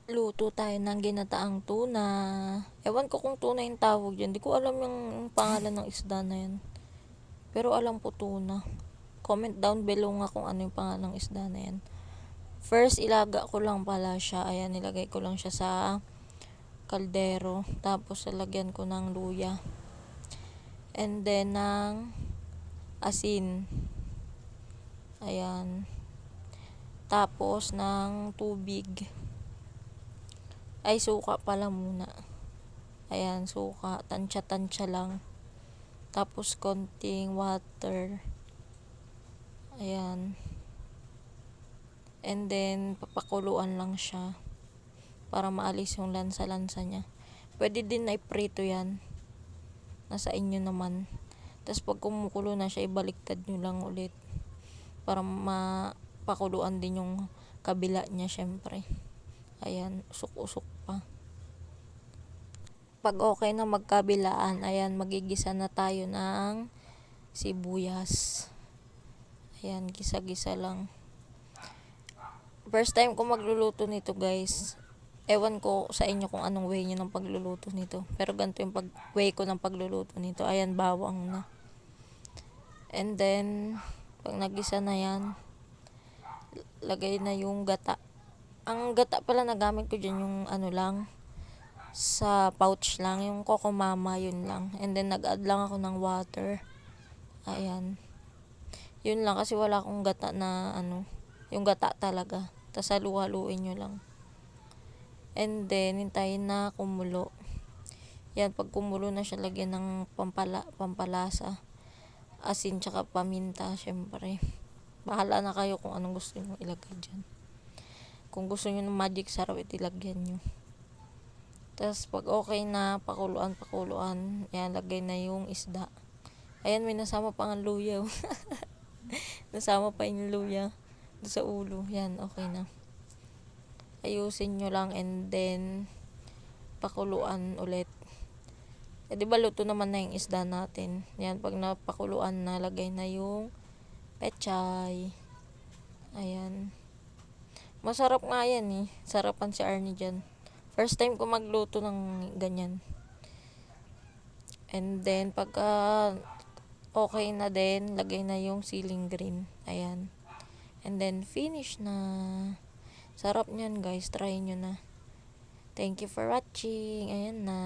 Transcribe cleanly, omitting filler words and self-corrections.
Luto tayo ng ginataang tuna. Ewan ko kung tuna yung tawag dyan. Di ko alam yung pangalan ng isda na yan. Pero alam ko tuna. Comment down below nga kung ano yung pangalan ng isda na yan. First, ilaga ko lang pala siya. Ayan, nilagay ko lang siya sa kaldero. Tapos, lalagyan ko ng luya. And then, ng asin. Ayan. Tapos, ng tubig. Ay, suka pala muna. Ayan, suka. Tansya-tansya lang. Tapos, konting water. Ayan. And then, papakuluan lang siya. Para maalis yung lansa-lansa niya. Pwede din na iprito yan. Nasa inyo naman. Tapos, pag kumukulo na siya, ibaliktad nyo lang ulit. Para mapakuluan din yung kabila niya, syempre. Ayan, usok-usok pa. Pag okay na magkabilaan, ayan, magigisa na tayo ng sibuyas. Ayan, gisa-gisa lang. First time ko magluluto nito, guys. Ewan ko sa inyo kung anong way nyo ng pagluluto nito. Pero ganito yung way ko ng pagluluto nito. Ayan, bawang na. And then, pag nagisa na yan, lagay na yung gata. Ang gata pala nagamit ko dyan yung ano lang, sa pouch lang, yung Coco Mama, yun lang. And then, nag-add lang ako ng water. Ayan. Yun lang, kasi wala akong gata na, ano, yung gata talaga. Tapos, halu-haluin nyo lang. And then, hintayin na kumulo. Yan, pag kumulo na siya, lagyan ng pampalasa. Asin, tsaka paminta, syempre. Bahala na kayo kung anong gusto nyo ilagay dyan. Kung gusto nyo ng magic sarap, itilagyan nyo. Tapos, pag okay na, pakuluan, yan, lagay na yung isda. Ayan, may nasama pa ang luya. Nasama pa yung luya sa ulo. Yan, okay na. Ayusin nyo lang and then, pakuluan ulit. Eh, di ba luto naman na yung isda natin. Yan, pag napakuluan na, lagay na yung pechay. Ayan. Masarap nga yan eh. Sarapan si Arnie dyan. First time ko magluto ng ganyan. And then, pagka okay na din, lagay na yung ceiling green. Ayan. And then, finish na. Sarap niyan, guys. Try nyo na. Thank you for watching. Ayan na.